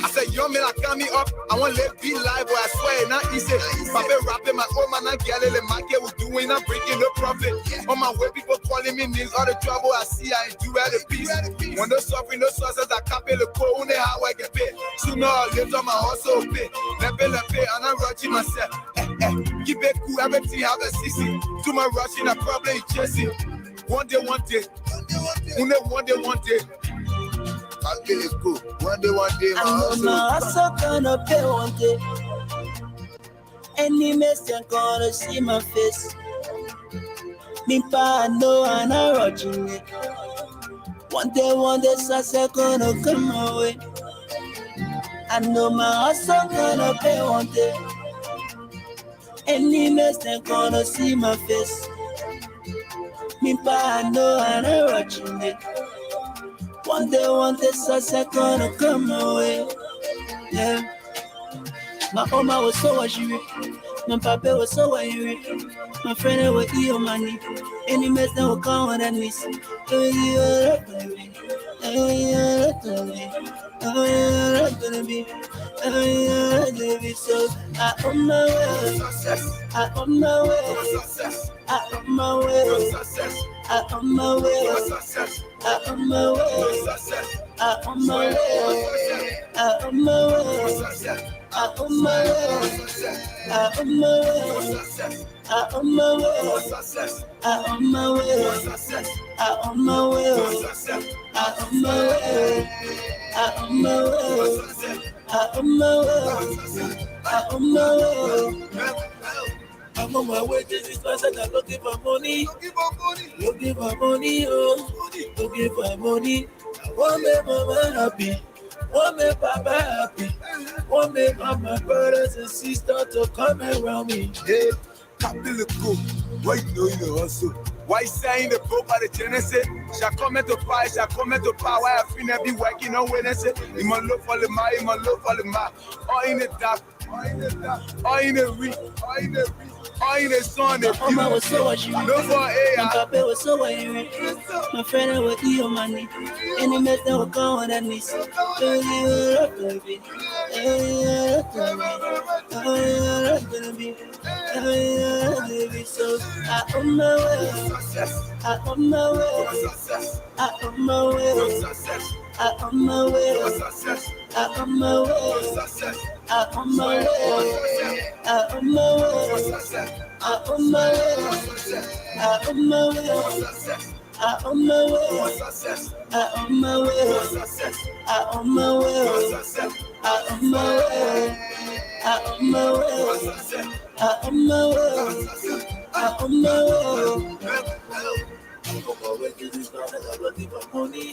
I said, yo, man, I got me up. I want to let be live, but I swear, not easy. Papa rapping, my old man, I get it. My girl was doing, I'm breaking the profit. On my way, people calling me names. All the trouble I see, I ain't do at a piece. When no suffering, no sources, I can't pay the phone, how I get paid. Sooner or later, my hustle pay. Let pay, and I'm rushing myself. Keep it cool, everything have a CC. Too much rushing, I probably chasing. One day. One day. I'll get it cool. One day, my hustle gonna pay one day. Any mistake gonna see my face. Me pa know I'm not rushing it. One day, success gonna come my way. I know my hustle gonna pay one day. Any mistake gonna see my face. Me pa know I'm not rushing it. One day, success gonna come my way. Yeah. My mama was so angry. My papa was so angry. My friend was eat money. Any mess that will come on that miss. Oh, you're gonna be. So I on my way. I on my way. I on my way. I on my way. I on my way. I on my way. I on my way. I on my way. I on my way. I on my way. I on my way. I on my way. I on my way. I on my way. I on my way. I on my way. I'm on my way to this place and I'm looking for money. Looking for money, oh. Looking for money. I want me mama happy. Want me papa happy. Want me my brothers and sisters to come around me. Hey, Capilico, why you know you hustle? Why saying the book by the Genesis? Shall come to fire, shall come to power. Why I feel be working on Wednesday? In my love for the ma, in my love for the ma. All in the dark, all in the dark, all in the week, all in the week. All in the sun, my mama was so angry. No for air. My papa was so angry. My friend would eat your money. Any mess that would come on that miss. So I on my way. I on my way. I on my way. I on my way. I on my way. I on my way. I on my way. I on my way. I on my way. I on my way. I on my way. I on my way. I on my way. I on my way. I on my way. I on my way. I'm on my way to this place and I'm looking for money.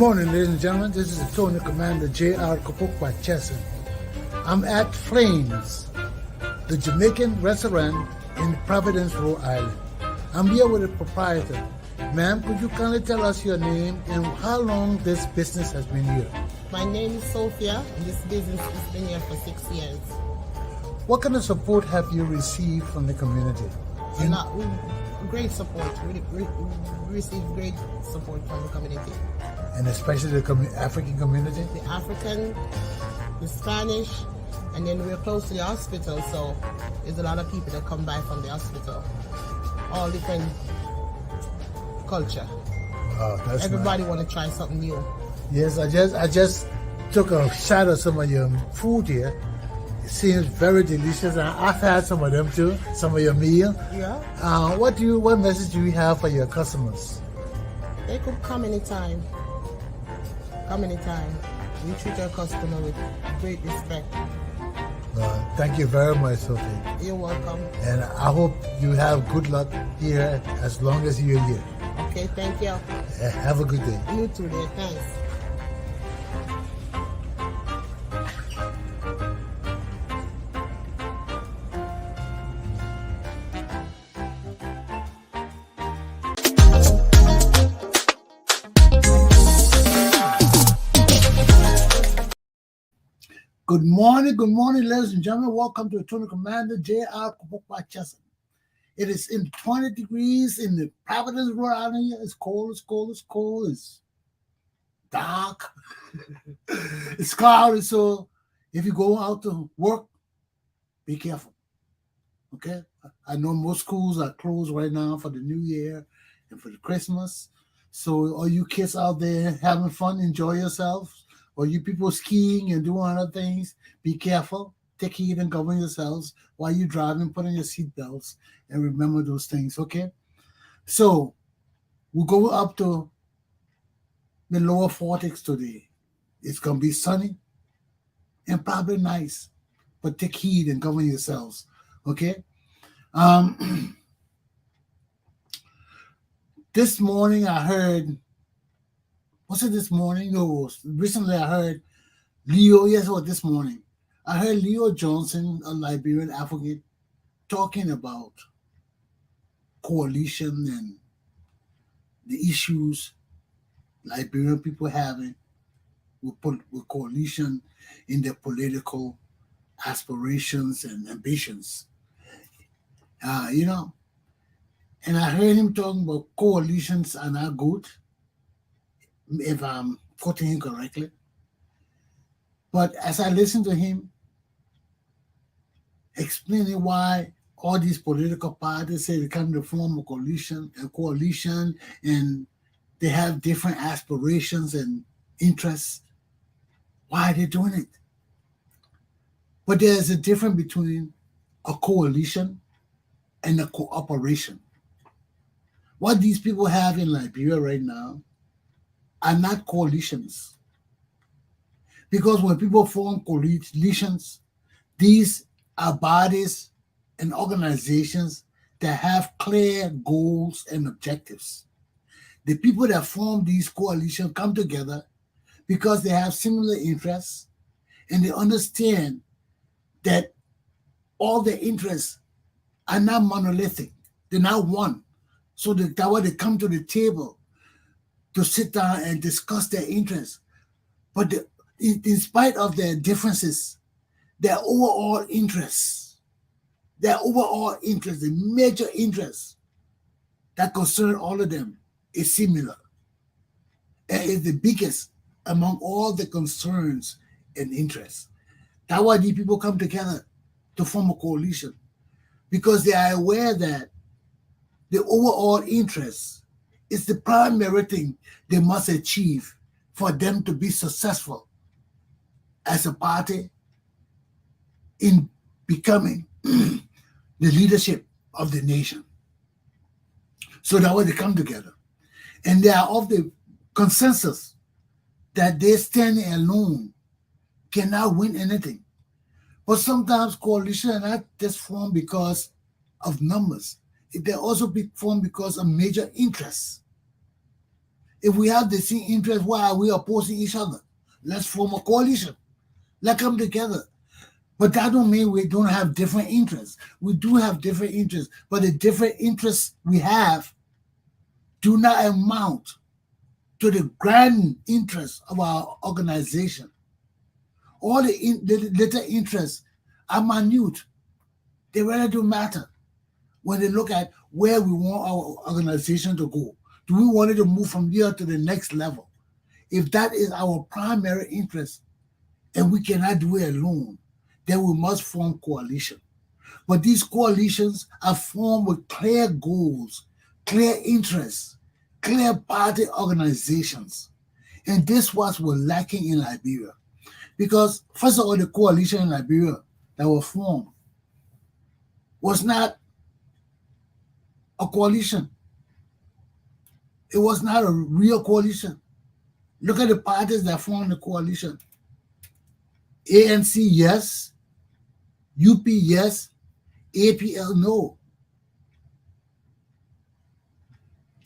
morning, ladies and gentlemen. This is Tony Commander J.R. Glapohkpa Chesson. I'm at Flames, the Jamaican restaurant in Providence, Rhode Island. I'm here with the proprietor. Ma'am, could you kindly tell us your name and how long this business has been here? My name is Sophia, and this business has been here for 6 years. What kind of support have you received from the community? Great support. We receive great support from the community. And especially the African community? The African, the Spanish, and then we're close to the hospital, so there's a lot of people that come by from the hospital. All different culture. Oh, that's Everybody nice. want to try something new. Yes, I just took a shot of some of your food here. It seems very delicious. I've had some of them too, some of your meal. Yeah. What message do you have for your customers? They could come anytime. Come anytime. We treat our customer with great respect. Thank you very much, Sophie. You're welcome. And I hope you have good luck here as long as you're here. Okay, thank you. Have a good day. You too, dear. Thanks. Good morning, ladies and gentlemen. Welcome to Tony Commander J.R. Glapohkpa Chesson. It is in 20 degrees in the Providence, Rhode Island. It's cold. It's dark. It's cloudy. So if you go out to work, be careful. Okay? I know most schools are closed right now for the New Year and for the Christmas. So all you kids out there having fun, enjoy yourselves. Or you people skiing and doing other things, be careful. Take heed and govern yourselves while you're driving. Put on your seatbelts and remember those things, okay? So we'll go up to the lower 40s today. It's going to be sunny and probably nice, but take heed and govern yourselves, okay? This morning I heard, was it this morning? No, recently I heard Leo, yes, it was this morning. I heard Leo Johnson, a Liberian advocate, talking about coalition and the issues Liberian people having with coalition in their political aspirations and ambitions. And I heard him talking about coalitions are not good, if I'm quoting him correctly. But as I listened to him explaining why all these political parties say they come to form a coalition, and they have different aspirations and interests, why are they doing it? But there's a difference between a coalition and a cooperation. What these people have in Liberia right now are not coalitions. Because when people form coalitions, these are bodies and organizations that have clear goals and objectives. The people that form these coalitions come together because they have similar interests and they understand that all their interests are not monolithic. They're not one. So that's why they come to the table to sit down and discuss their interests. But in spite of their differences, their overall interests, the major interests that concern all of them is similar. And is the biggest among all the concerns and interests. That's why these people come together to form a coalition, because they are aware that the overall interest is the primary thing they must achieve for them to be successful as a party in becoming the leadership of the nation. So that way they come together. And they are of the consensus that they standing alone cannot win anything. But sometimes coalitions are not just formed because of numbers. They also be formed because of major interests. If we have the same interest, why are we opposing each other? Let's form a coalition. Let's come together. But that don't mean we don't have different interests. We do have different interests, but the different interests we have do not amount to the grand interest of our organization. All the little interests are minute. They really do matter when they look at where we want our organization to go. Do we want it to move from here to the next level? If that is our primary interest and we cannot do it alone, then we must form coalition. But these coalitions are formed with clear goals, clear interests, clear party organizations. And this was what we're lacking in Liberia. Because, first of all, the coalition in Liberia that were formed was not a coalition. It was not a real coalition. Look at the parties that formed the coalition. ANC, yes. UP, yes. APL, no.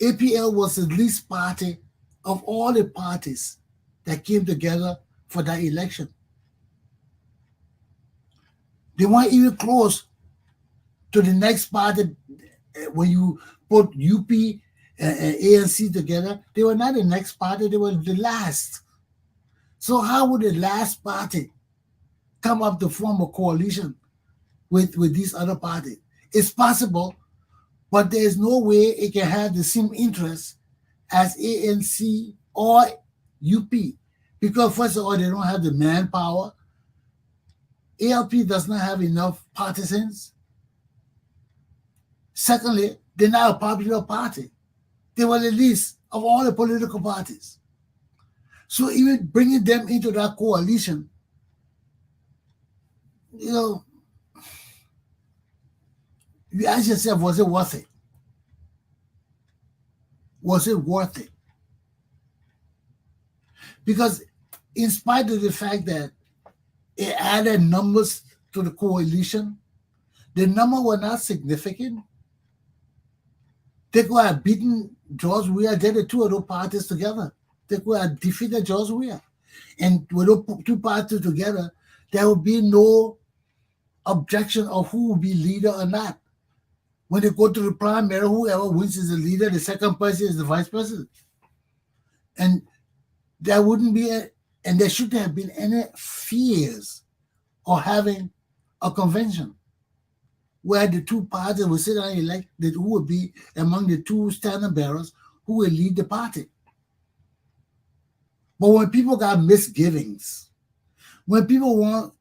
APL was the least party of all the parties that came together for that election. They weren't even close to the next party. When you put UP and ANC together, they were not the next party, they were the last. So how would the last party come up to form a coalition with these other parties? It's possible, but there's no way it can have the same interests as ANC or UP. Because first of all, they don't have the manpower. ALP does not have enough partisans. Secondly, they're not a popular party. They were the least of all the political parties. So even bringing them into that coalition, you ask yourself, was it worth it? Was it worth it? Because in spite of the fact that it added numbers to the coalition, the number were not significant. They could have beaten George Weah, get the two of those parties together. They could have defeated George Weah. And with those two parties together, there would be no objection of who will be leader or not. When they go to the primary, whoever wins is the leader, the second person is the vice president. And there wouldn't be, and there shouldn't have been any fears of having a convention where the two parties will sit down and elect who would be among the two standard bearers who will lead the party. But when people got misgivings, when people want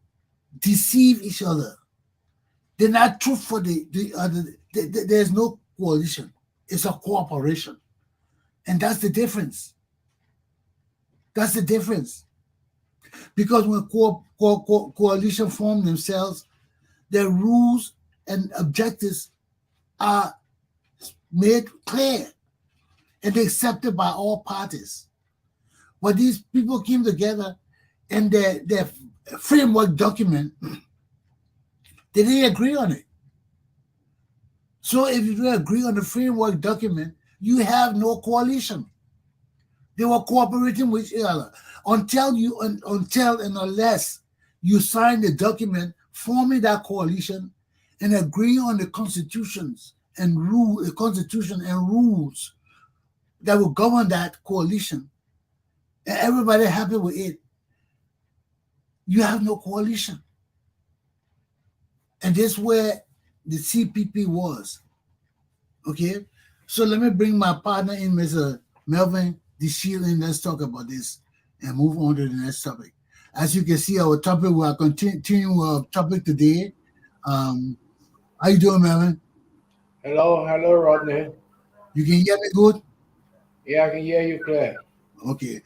to deceive each other, they're not true for the other. There's no coalition. It's a cooperation. And that's the difference. That's the difference. Because when coalition form themselves, their rules and objectives are made clear and accepted by all parties. But these people came together and their framework document, they didn't agree on it. So if you don't agree on the framework document, you have no coalition. They were cooperating with each other until and unless you sign the document forming that coalition and agree on the constitutions and rules that will govern that coalition, and everybody happy with it, you have no coalition. And this is where the CPP was. Okay? So let me bring my partner in, Mr. Melvin DeShield, and let's talk about this and move on to the next topic. As you can see, our topic, we are continuing our topic today. How you doing, Melvin? Hello, Rodney. You can hear me good? Yeah, I can hear you clear. Okay.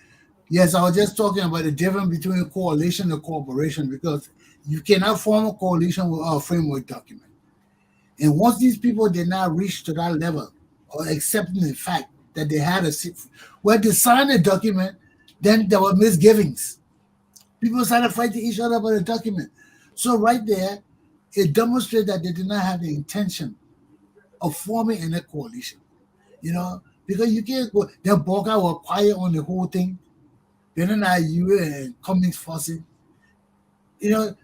Yes, I was just talking about the difference between a coalition and cooperation, because you cannot form a coalition without a framework document. And once these people did not reach to that level or accepting the fact that they had when they signed a document, then there were misgivings. People started fighting each other about the document. So right there, it demonstrated that they did not have the intention of forming any coalition. because you can't go. The Boakai were quiet on the whole thing. Then you and Cummings fussing.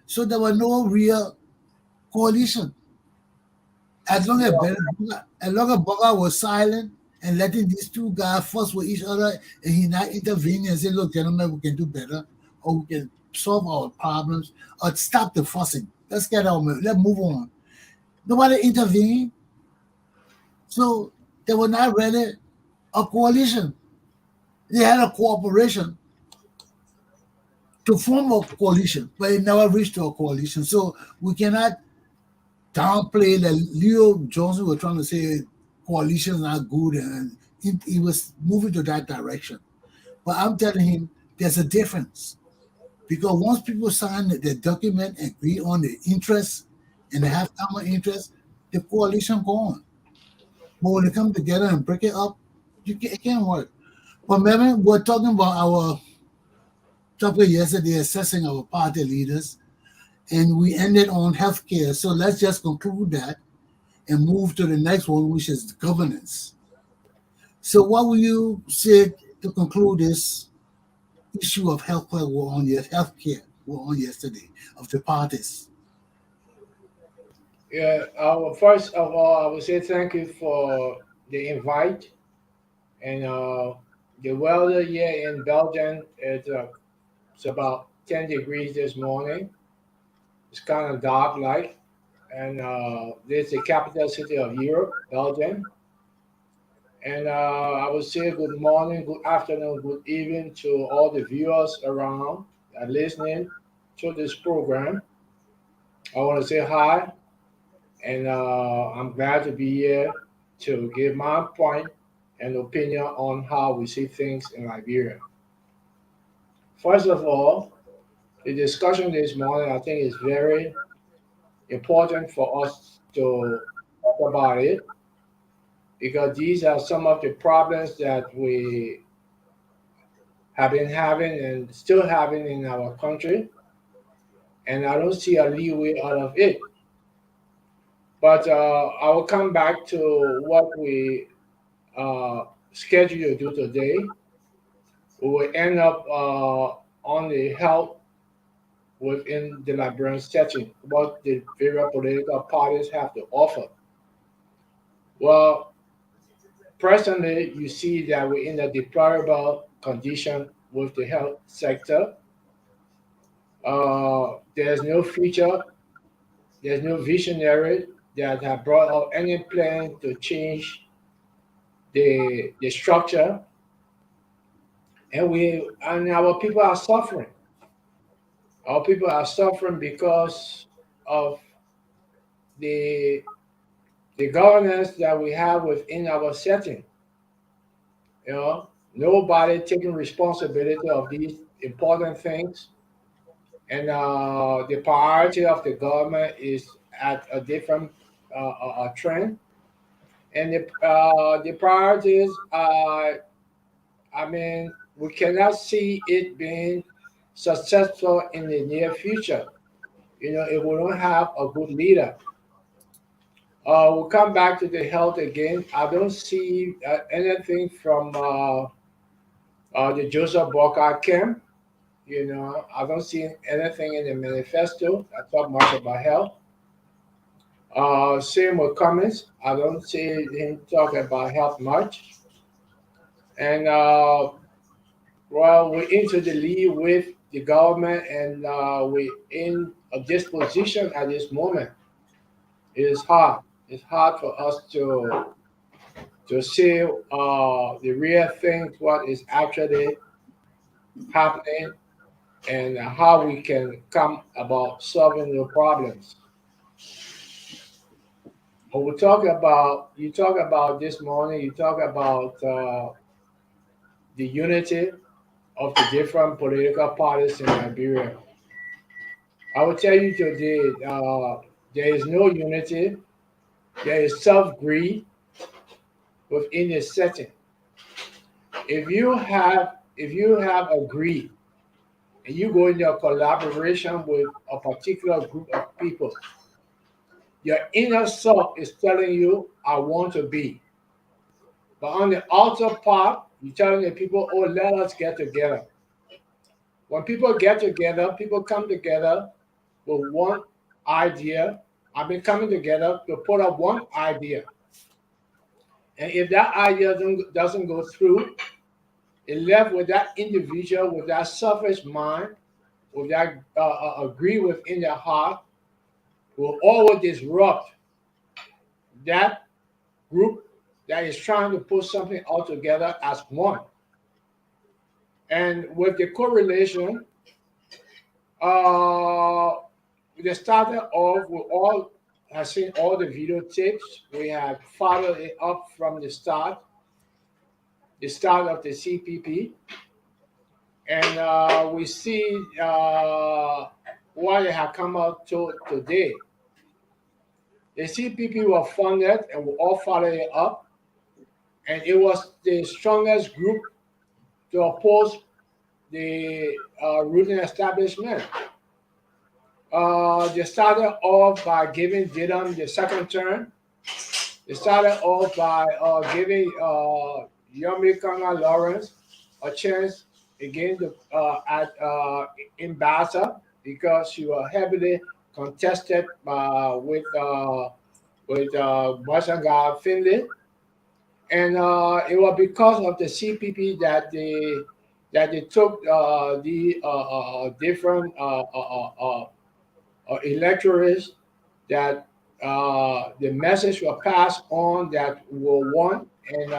So there was no real coalition. As long as Boakai was silent and letting these two guys fuss with each other, and he not intervening and say, "Look, gentlemen, we can do better, or we can solve our problems, or stop the fussing. Let's get on. Let's move on." Nobody intervened, so they were not ready a coalition. They had a cooperation to form a coalition, but it never reached to a coalition. So we cannot downplay that. Leo Johnson was trying to say coalitions are good, and he was moving to that direction. But I'm telling him there's a difference, because once people sign the document and agree on the interests and they have common interests, the coalition go on. But when they come together and break it up, it can't work. But remember, we're talking about our topic yesterday, assessing our party leaders, and we ended on healthcare. So let's just conclude that and move to the next one, which is governance. So what will you say to conclude this issue of healthcare were on yesterday of the parties? Yeah, first of all, I would say thank you for the invite. And the weather here in Belgium it's about 10 degrees this morning. It's kind of dark like. And this is the capital city of Europe, Belgium. And I would say good morning, good afternoon, good evening to all the viewers around that are listening to this program. I want to say hi, and I'm glad to be here to give my point and opinion on how we see things in Liberia. First of all, the discussion this morning I think is very important for us to talk about it, because these are some of the problems that we have been having and still having in our country, and I don't see a leeway out of it. But I will come back to what we scheduled to do today. We will end up on the health within the Liberian setting, what the various political parties have to offer. Well, presently, you see that we're in a deplorable condition with the health sector. There's no future, there's no visionary that have brought out any plan to change the structure, and our people are suffering. Our people are suffering because of the the governance that we have within our setting. Nobody taking responsibility of these important things, and the priority of the government is at a different trend. And the priorities are, I mean, we cannot see it being successful in the near future. If we don't have a good leader. We'll come back to the health again. I don't see anything from the Joseph Boakai camp. I don't see anything in the manifesto that talk much about health. Same with Cummings. I don't see him talking about health much. And we're into the lead with the government, and we're in a disposition at this moment. It is hard. It's hard for us to see the real things, what is actually happening, and how we can come about solving the problems. When you talk about this morning, you talk about the unity of the different political parties in Liberia. I will tell you today, there is no unity. There is self-greed within the setting. If you have a greed and you go into a collaboration with a particular group of people, your inner self is telling you, I want to be. But on the outer part, you're telling the people, oh, let us get together. When people get together, people come together with one idea. I've been coming together to put up one idea. And if that idea doesn't go through, it left with that individual, with that selfish mind, with that agree within their heart, will always disrupt that group that is trying to put something all together as one. And with the correlation, they started off with all, I've seen all the videotapes. We have followed it up from the start of the CPP. And we see what they have come out to today. The CPP were funded and we all followed it up. And it was the strongest group to oppose the ruling establishment. They started off by giving Didam the second term. They started off by giving Yomi Kanga Lawrence a chance again in Bassa because she was heavily contested with Bashanga Finley. And it was because of the CPP that they took the different electorates that the message was passed on that were won, and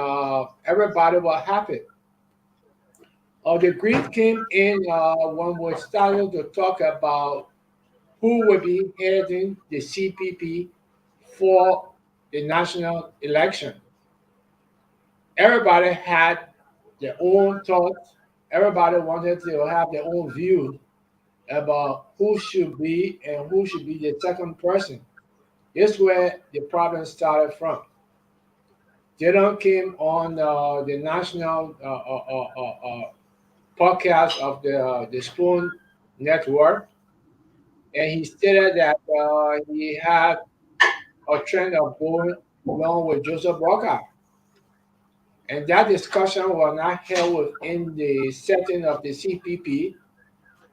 everybody was happy. The grief came in when we started to talk about who will be heading the CPP for the national election. Everybody had their own thoughts. Everybody wanted to have their own view about who should be and who should be the second person. This is where the problem started from. Jadon came on the national podcast of the Spoon Network, and he stated that he had a trend of going along with Joseph Boakai. And that discussion was not held within the setting of the CPP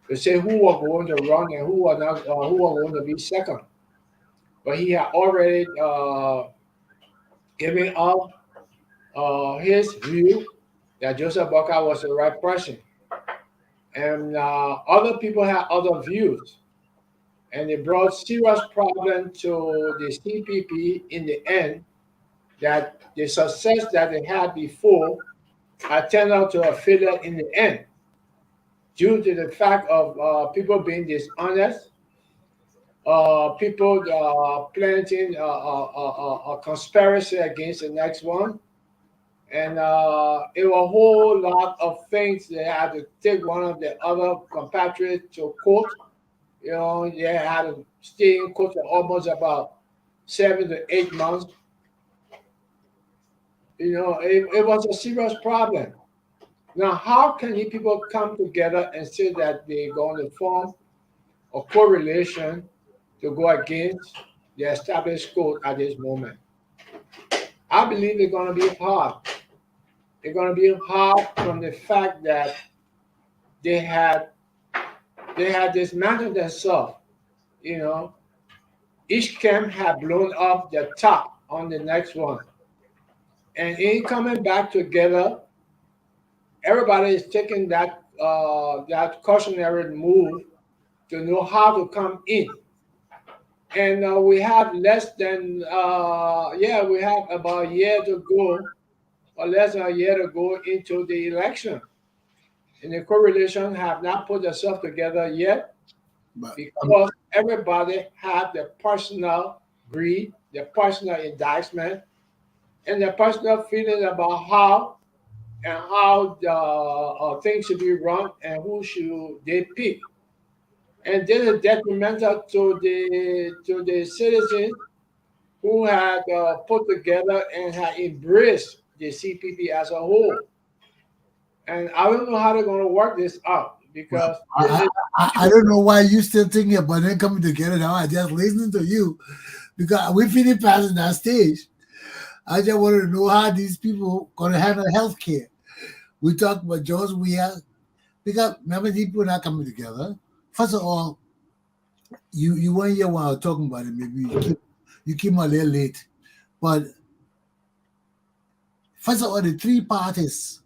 to say who was going to run and who was going to be second. But he had already given up his view that Joseph Boakai was the right person. And other people had other views. And it brought serious problem to the CPP in the end, that the success that they had before had turned out to a failure in the end due to the fact of people being dishonest, people planting a conspiracy against the next one. And it was a whole lot of things. They had to take one of the other compatriots to court. You know, they had to stay in court for almost about 7 to 8 months. You know, it was a serious problem. Now, how can you people come together and say that they're going to form a correlation to go against the established code at this moment? I believe it's going to be hard. It's going to be hard from the fact that they had dismantled themselves. You know, each camp had blown up the top on the next one. And in coming back together, everybody is taking that cautionary move to know how to come in. And we have less than we have about a year to go, or less than a year to go into the election. And the correlation have not put themselves together yet, because everybody had the personal greed, the personal indictment, and the personal feeling about how things should be run and who should they pick. And this is detrimental to the citizens who had put together and had embraced the CPP as a whole. And I don't know how they're going to work this out, because I don't know why you still thinking about them coming together now. I just listening to you, because we finished passing that stage. I just want to know how these people gonna handle health care. We talk about George Weah because remember these people not coming together. First of all, you weren't here while I was talking about it. Maybe you came a little late, but first of all, the three parties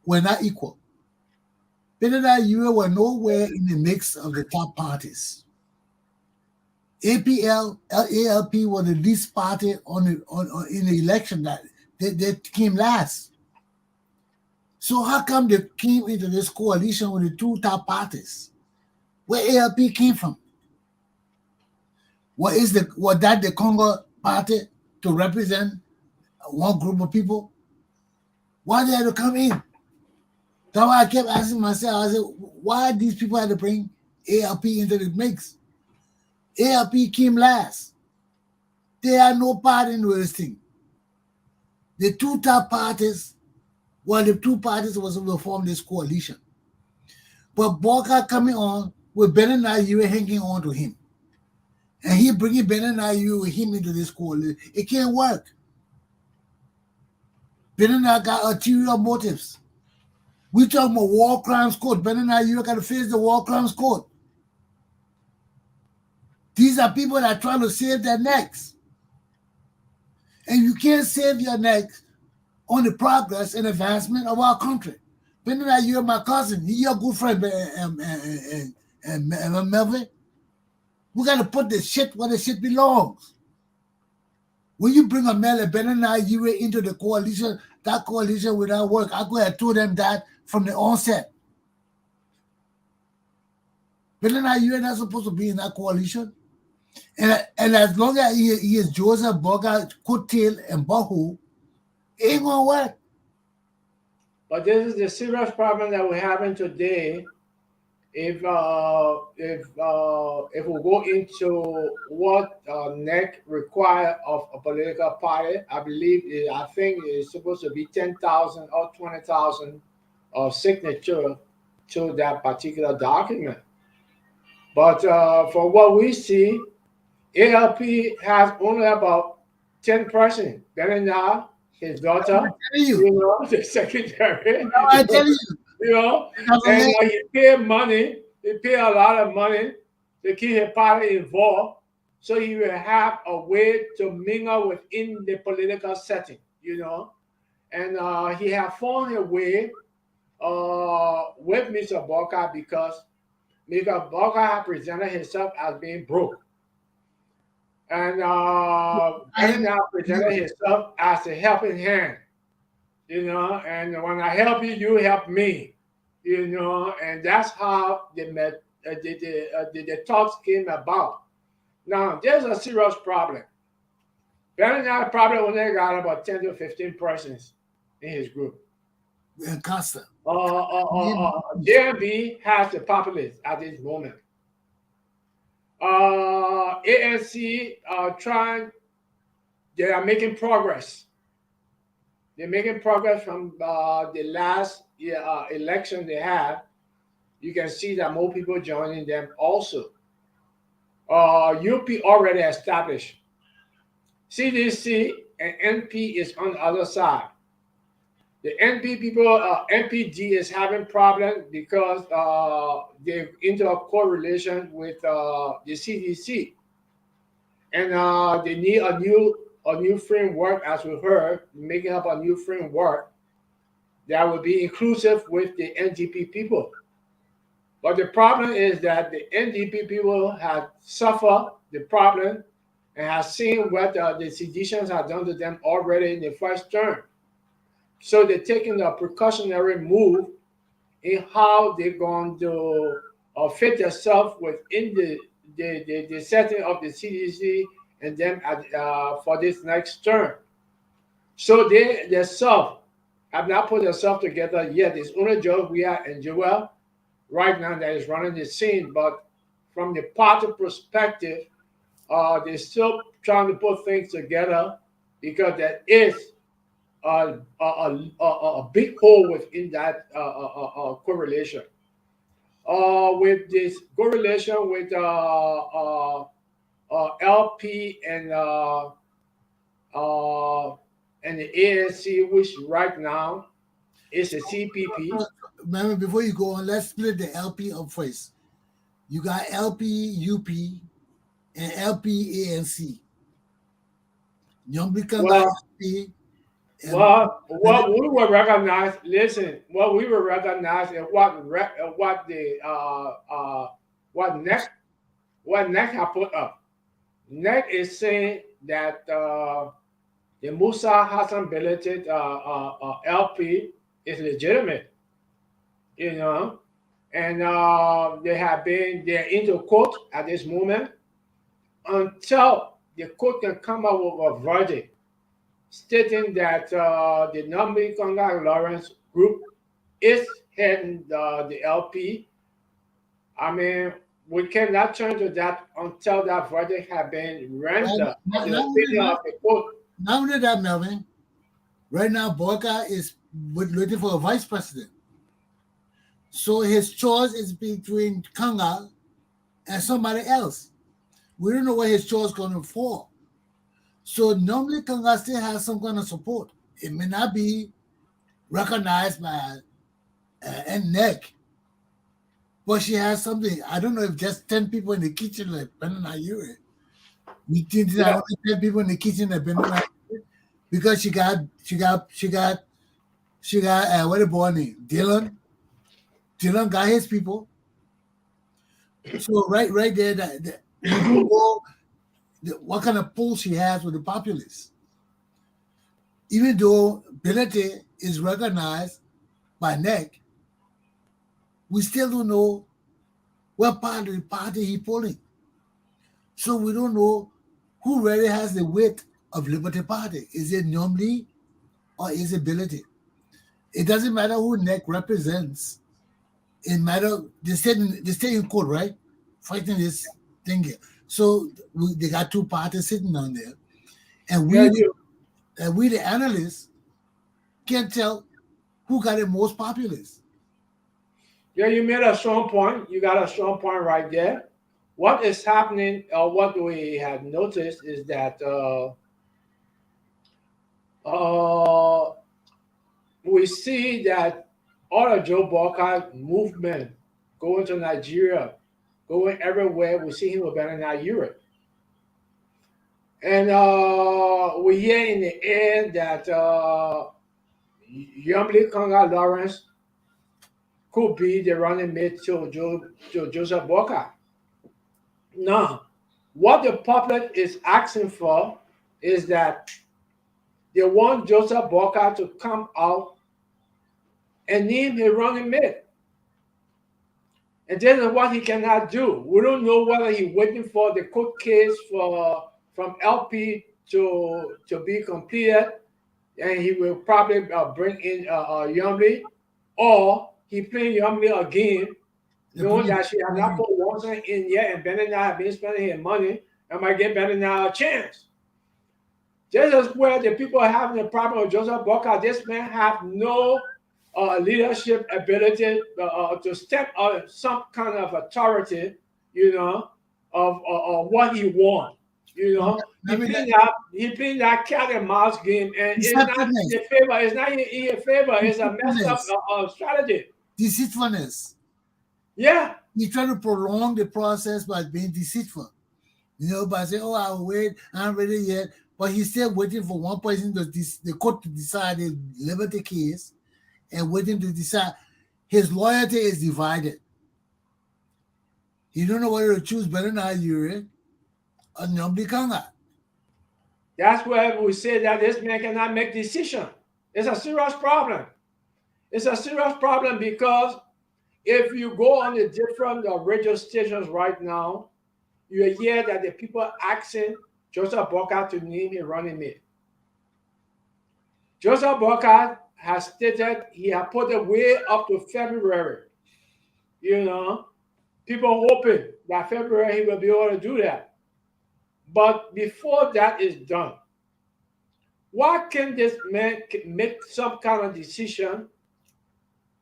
were not equal. Benedict you were nowhere in the mix of the top parties. ALP was the least party in the election that they came last. So how come they came into this coalition with the two top parties? Where ALP came from? Was that the Congo party to represent one group of people? Why they had to come in? That's why I kept asking myself, I said, why these people had to bring ALP into the mix? ALP came last. They had no part in this thing. The two top parties, the two parties was able to form this coalition. But Boakai coming on with Benedict you hanging on to him. And he bringing Benedict you with him into this coalition. It can't work. Benedict got ulterior motives. We talking about war crimes court. Benedict you got to face the war crimes court. These are people that are trying to save their necks. And you can't save your necks on the progress and advancement of our country. Benedict you're my cousin. He's your good friend, and Melvin. We got to put the shit where the shit belongs. When you bring a man like Benedict you into the coalition, that coalition will not work. I could have told them that from the onset. Benedict you not supposed to be in that coalition. And as long as he is Joseph, Boakai, Coattail, and Bahu, it ain't gonna work. But this is the serious problem that we're having today. If we go into what NEC require of a political party, I think it's supposed to be 10,000 or 20,000 signature to that particular document. But for what we see, ALP has only about 10%. Benedict, his daughter, the secretary. I tell you. And he pay money. He pay a lot of money to keep his party involved, so he will have a way to mingle within the political setting, And he have found a way with Mr. Boakai because Mr. Boakai has presented himself as being broke. And Benedict presented himself as a helping hand. And when I help you, you help me, and that's how the talks came about. Now, there's a serious problem. Benedict probably only got about 10 to 15 persons in his group. And Costa. JMB has the populace at this moment. ANC they are making progress. They're making progress from the last election they had. You can see that more people joining them also. UP already established. CDC and NP is on the other side. The NP people, NPD is having problems because they're into a correlation with the CDC. And they need a new framework, as we heard, making up a new framework that will be inclusive with the NDP people. But the problem is that the NDP people have suffered the problem and have seen what the seditions have done to them already in the first term. So they're taking a precautionary move in how they're going to fit themselves within the setting of the CDC and then for this next term. So they themselves have not put themselves together yet. It's only Weah and Joel right now that is running the scene. But from the party perspective, they're still trying to put things together because there is a big hole within that correlation. With this correlation with LP and and the ANC, which right now is the CPP. Remember, before you go on, let's split the LP up first. You got LP UP and LP ANC. Nyombi Kanga LP. Well, what we will recognize, listen, what we will recognize is what NEC have put up. NEC is saying that the Musa Hassan Billeted LP is legitimate, you know, and they're into court at this moment until the court can come up with a verdict stating that the Nambi Konga Lawrence group is heading the LP. I mean, we cannot turn to that until that verdict has been rendered. Not only that, Melvin, right now Boakai is looking for a vice president. So his choice is between Kanga and somebody else. We don't know where his choice is going to fall. So normally Kanga still has some kind of support. It may not be recognized by NEC, but she has something. I don't know if just 10 people in the kitchen like Benana Yuri. We think that only 10 people in the kitchen like Benana Yuri because she got what the boy name? Dylan. Dylan got his people. So right there, that you don't know what kind of pull she has with the populace. Even though Benete is recognized by NEC, we still don't know what part of the party he's pulling. So we don't know who really has the weight of Liberty Party. Is it Nyomli or is it Benete? It doesn't matter who NEC represents. It matters they stay in court, right? Fighting this thing here. So they got two parties sitting on there, and we the analysts can't tell who got the most populace. Yeah, you made a strong point. You got a strong point right there. What is happening, or what we have noticed, is that we see that all the Joe Boakai movement going to Nigeria, going everywhere. We see him with Banana Europe. And we hear in the air that Yumli Konga Lawrence could be the running mate to Joseph Boakai. Now, what the public is asking for is that they want Joseph Boakai to come out and name his running mate. And this is what he cannot do. We don't know whether he's waiting for the court case from LP to be completed, and he will probably bring in Yumli, or he playing Yumli again, knowing that she has not put Watson in yet, and Benana has been spending his money, and might get Benana a chance. This is where the people are having a problem with Joseph Boakai. This man have no leadership ability to step on some kind of authority, you know, of what he wants. You know, he playing that cat and mouse game, and it's not in your favor. It's not in your favor. It's a messed up strategy. Deceitfulness. Yeah. He trying to prolong the process by being deceitful. You know, by saying, "Oh, I'll wait. I'm ready yet," but he's still waiting for one person the court to decide the liberty case, and waiting to decide. His loyalty is divided. He don't know whether to choose Benana Yuri or Nyombi Kanga. That's why we say that this man cannot make decision. It's a serious problem. It's a serious problem because if you go on the different radio stations right now, you hear that the people are asking Joseph Boakai to name a running mate. Joseph Boakai has stated he has put it way up to February. You know, people hoping that February he will be able to do that. But before that is done, why can this man make some kind of decision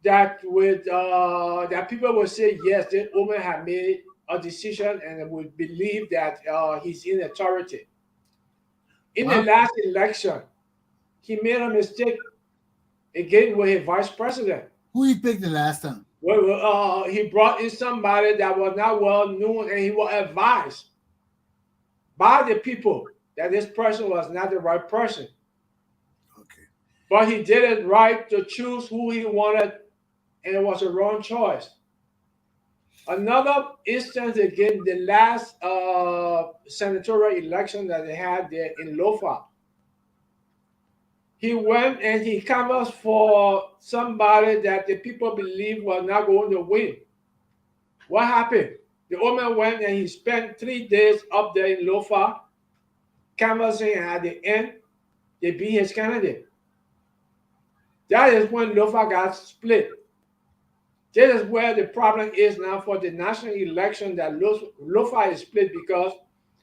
that would that people will say, yes, this woman has made a decision and would believe that he's in authority? In the last election, he made a mistake again with his vice president. Who he picked the last time? Well, he brought in somebody that was not well known, and he was advised by the people that this person was not the right person. Okay. But he did it right to choose who he wanted, and it was a wrong choice. Another instance again, the last senatorial election that they had there in Lofa. He went and he canvassed for somebody that the people believe was not going to win. What happened? The old man went and he spent 3 days up there in Lofa canvassing, and at the end, they beat his candidate. That is when Lofa got split. This is where the problem is now for the national election, that Lofa is split because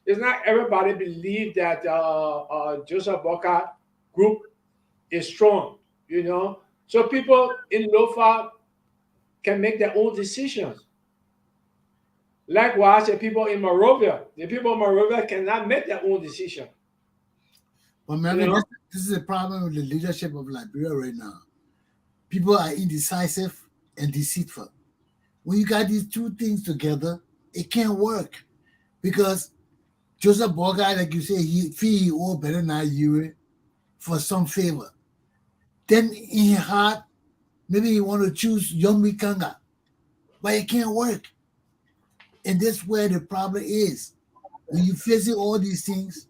it's not everybody believe that Joseph Boakai group is strong, you know. So people in Lofa can make their own decisions. Likewise, the people in Monrovia, cannot make their own decision. But remember, this is a problem with the leadership of Liberia right now. People are indecisive and deceitful. When you got these two things together, it can't work. Because Joseph Boakai, like you say, he owe better than you for some favor. Then in his heart, maybe he want to choose Yomi Kanga. But it can't work. And that's where the problem is. When you facing all these things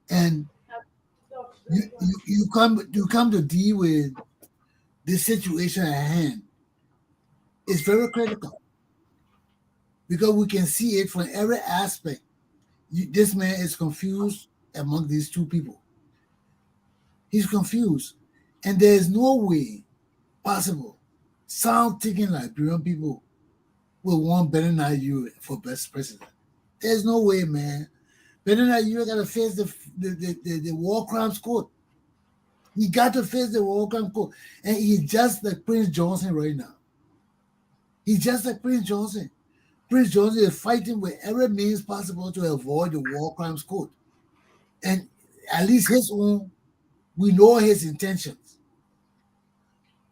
and you come to deal with the situation at hand, it's very critical. Because we can see it from every aspect. This man is confused among these two people. He's confused. And there is no way possible sound thinking Liberian people will want better than you for best president. There's no way, man. Better than you got to face the war crimes court. He got to face the war crimes court. And he's just like Prince Johnson right now. He's just like Prince Johnson. Prince Johnson is fighting with every means possible to avoid the war crimes court. And at least his own, we know his intentions.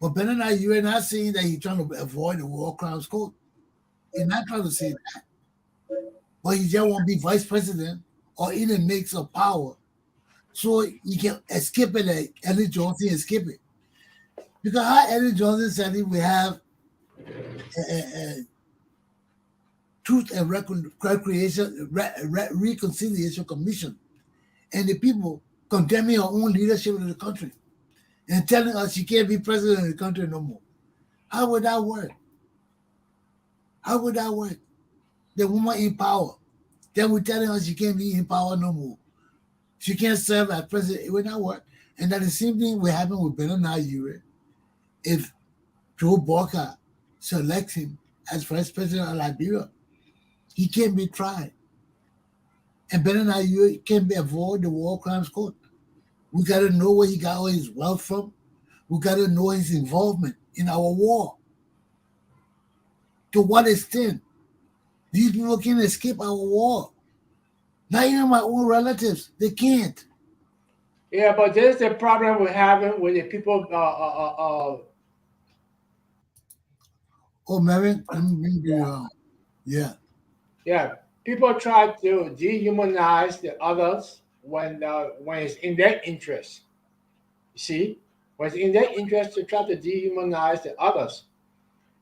But better than you are not saying that he's trying to avoid the war crimes court. He's not trying to say that. But he just want to be vice president or in a mix of power so he can escape it like Eddie Johnson escape it. Because how Eddie Johnson said he will have a Truth and Reconciliation Commission, and the people condemning our own leadership of the country and telling us she can't be president of the country no more. How would that work? How would that work? The woman in power, then we're telling us she can't be in power no more. She can't serve as president. It would not work. And that the same thing will happen with Bernard Ure if Joe Boakai selects him as vice president of Liberia. He can't be tried. And Bernard Ure can't be avoid the war crimes court. We got to know where he got all his wealth from. We got to know his involvement in our war. To what extent? These people can't escape our war. Not even my own relatives. They can't. Yeah, but there's the problem we're having with the people. Oh, Marion? Yeah. Yeah, people try to dehumanize the others when it's in their interest. You see, when it's in their interest to try to dehumanize the others.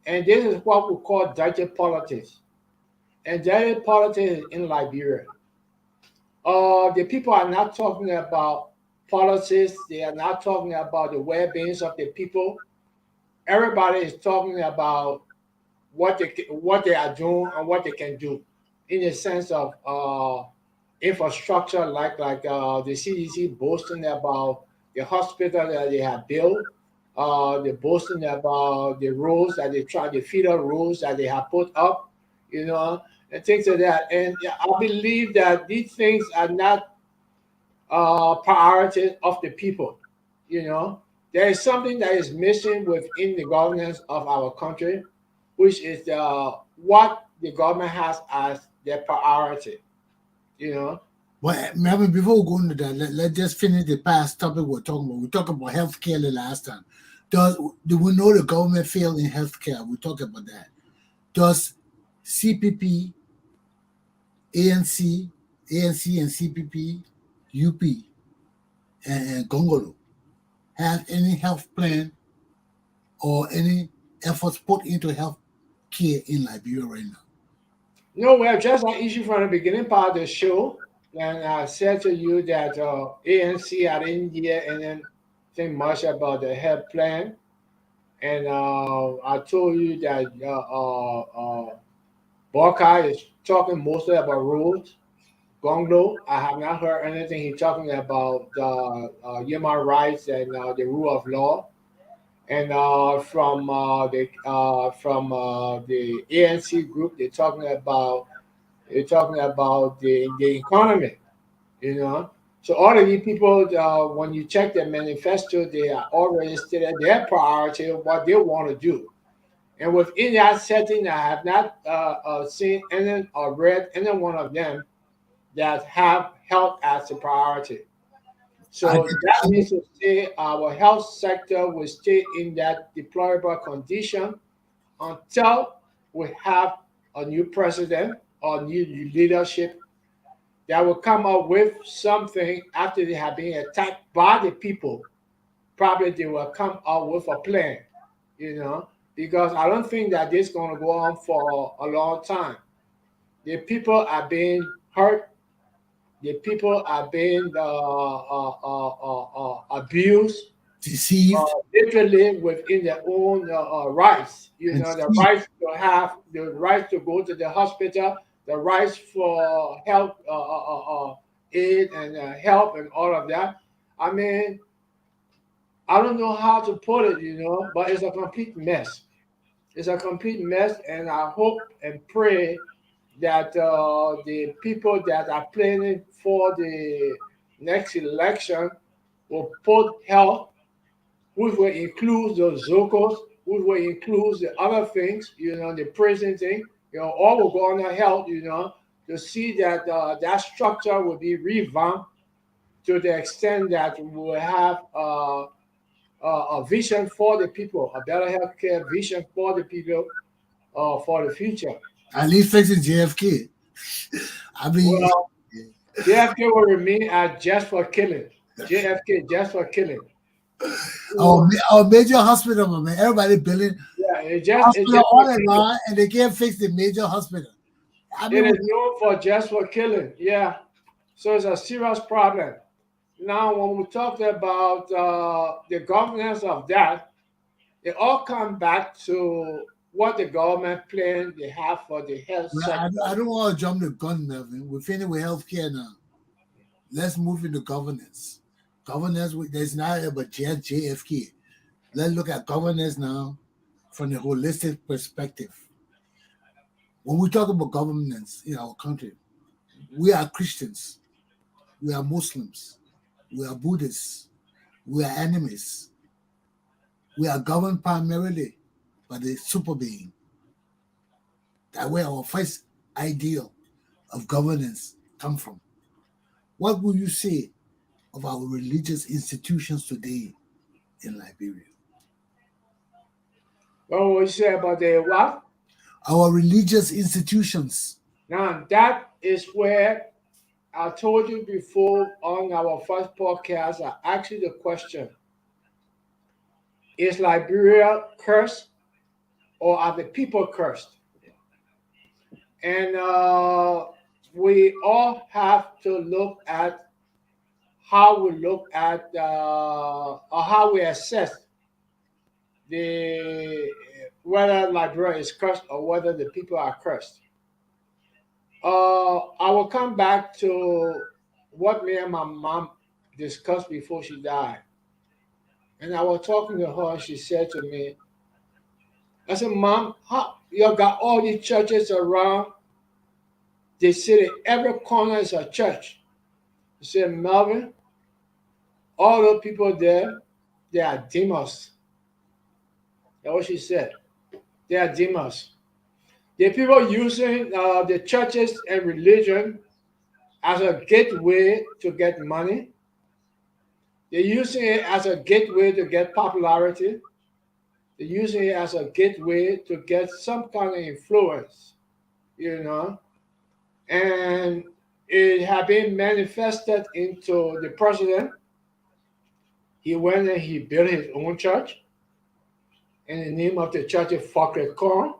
And this is what we call dirty politics. And dirty politics in Liberia. The people are not talking about politics. They are not talking about the well-being of the people. Everybody is talking about what they are doing and what they can do, in the sense of infrastructure, like the CDC boasting about the hospital that they have built. They're boasting about the roads that they try, the feeder roads that they have put up, you know, and things like that. And I believe that these things are not priorities of the people. You know, there is something that is missing within the governance of our country, which is what the government has as their priority. You know, But Melvin, before we go into that, let's just finish the past topic we're talking about. We talked about healthcare the last time. Do we know the government failed in healthcare? We talked about that. Does CPP, ANC and CPP, UP, and Gongloe have any health plan or any efforts put into health care in Liberia right now? No, we have just an issue from the beginning part of the show. And I said to you that ANC, I didn't hear anything much about the health plan. And I told you that Boakai is talking mostly about roads. Gongloe, I have not heard anything he's talking about human rights and the rule of law. And from the ANC group, they're talking about the economy, you know. So all of these people, when you check their manifesto, they are already stated their priority of what they want to do. And within that setting, I have not seen any or read any one of them that have health as a priority. So that means to say our health sector will stay in that deplorable condition until we have a new president or new leadership that will come up with something after they have been attacked by the people. Probably they will come up with a plan, you know, because I don't think that this is going to go on for a long time. The people are being hurt. The people are being abused, Deceived, literally within their own rights. You know, the rights to have, the right to go to the hospital, the rights for health aid and help and all of that. I mean, I don't know how to put it, you know, but it's a complete mess. It's a complete mess, and I hope and pray that the people that are planning for the next election will put health, which will include the Zocos, which will include the other things, you know, the prison thing, you know, all will go on health, you know, to see that that structure will be revamped to the extent that we will have a vision for the people, a better healthcare vision for the people for the future. at least fixing JFK. I mean, Well, JFK will remain as just for killing. JFK just for killing. our major hospital, man, everybody building Yeah, it's hospital just all for killing. around, and they can't fix the major hospital. I It mean, is known for just for killing. Yeah. So it's a serious problem. Now, when we talk about the governance of that, it all comes back to what the government plan they have for the health sector. I don't want to jump the gun, Melvin. We're finished with healthcare now. Let's move into governance. Governance, there's not about just JFK. Let's look at governance now from the holistic perspective. When we talk about governance in our country, we are Christians, we are Muslims, we are Buddhists, we are animists. We are governed primarily by the super being. That where our first ideal of governance come from. What would you say of our religious institutions today in Liberia? What will you say about the what? Our religious institutions. Now, that is where I told you before on our first podcast, I asked you the question: is Liberia cursed, or are the people cursed? And we all have to look at how we look at or how we assess the whether Liberia is cursed or whether the people are cursed. I will come back to what me and my mom discussed before she died. And I was talking to her, and she said to me, I said, Mom, how you got all these churches around the city, every corner is a church. She said, Melvin, all the people there, they are demons. That's what she said. They are demons. The people using the churches and religion as a gateway to get money. They're using it as a gateway to get popularity. They're using it as a gateway to get some kind of influence, and it had been manifested into the president. He went and he built his own church, and the name of the church is Glapohkpa.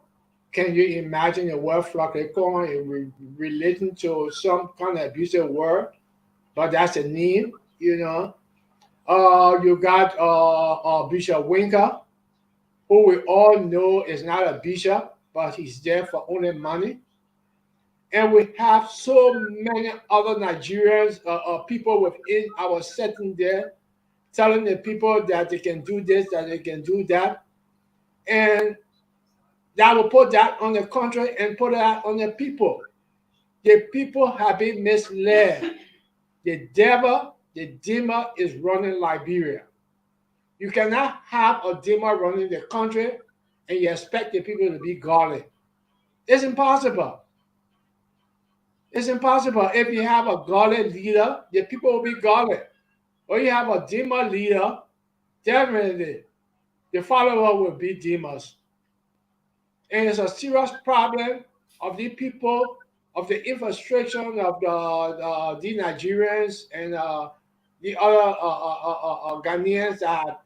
Can you imagine the word Glapohkpa relating to some kind of abusive word? But that's a name, You got Bishop Winker, who we all know is not a bishop, but he's there for only money. And we have so many other Nigerians, people within our setting there, telling the people that they can do this, that they can do that. And that will put that on the country and put that on the people. The people have been misled. The devil, the demon is running Liberia. You cannot have a demon running the country and you expect the people to be godly. It's impossible. It's impossible. If you have a godly leader, the people will be godly. Or you have a demon leader, definitely the follower will be demons. And it's a serious problem of the people, of the infrastructure of the Nigerians and the other Ghanaians that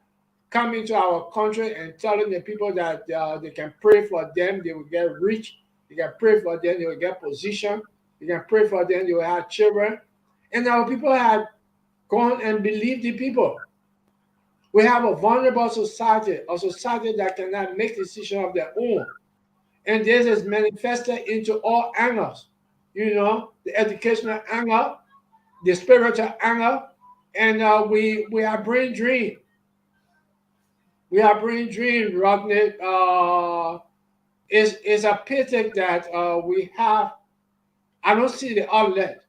come into our country and telling the people that they can pray for them, they will get rich. They can pray for them, they will get position. They can pray for them, they will have children. And our people have gone and believed the people. We have a vulnerable society, a society that cannot make decisions of their own. And this is manifested into all angles, the educational angle, the spiritual angle, and we are brain drained. We are brain drained, Rodney. It's a pity that we have. I don't see the outlet,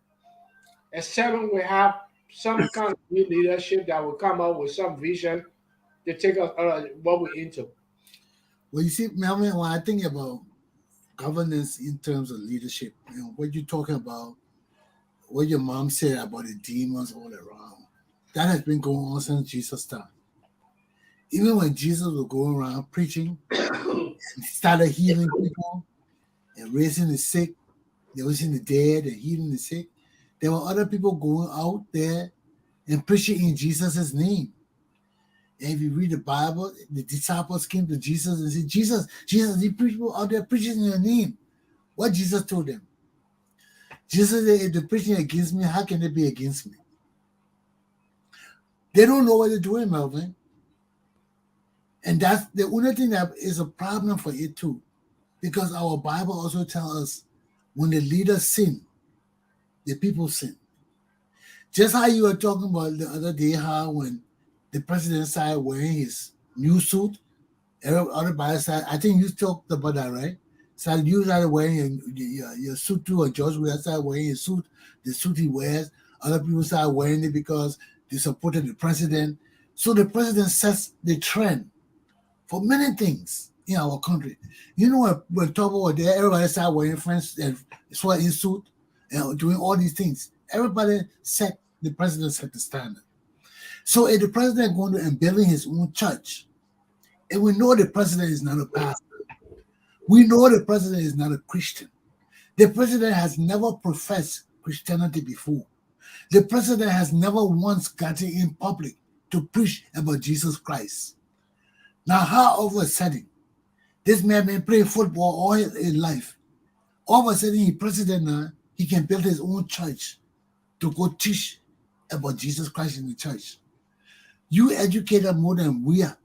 except when we have some kind of new leadership that will come up with some vision to take us what we're into. Well, you see, Melvin, when I think about governance in terms of leadership, what you're talking about, what your mom said about the demons all around, that has been going on since Jesus' time. Even when Jesus was going around preaching and started healing people and raising the sick, raising the dead and healing the sick, there were other people going out there and preaching in Jesus' name. And if you read the Bible, the disciples came to Jesus and said, Jesus, these people out there preaching in your name. What Jesus told them? Jesus said, if they're preaching against me, how can they be against me? They don't know what they're doing, Melvin. And that's the only thing that is a problem for it too. Because our Bible also tells us when the leaders sin, the people sin. Just how you were talking about the other day, how when the president started wearing his new suit, everybody started, I think you talked about that, right? So you started wearing your suit too, or George Weah started wearing his suit, the suit he wears. Other people started wearing it because they supported the president. So the president sets the trend for many things in our country. When Tobo was there, everybody started wearing French and sweating suit and doing all these things. Everybody the president set the standard. So if the president going to and building his own church, and we know the president is not a pastor, we know the president is not a Christian. The president has never professed Christianity before. The president has never once gotten in public to preach about Jesus Christ. Now, how all of a sudden, this man been playing football all his life. All of a sudden, he's president now, he can build his own church to go teach about Jesus Christ in the church. You educated more than we are.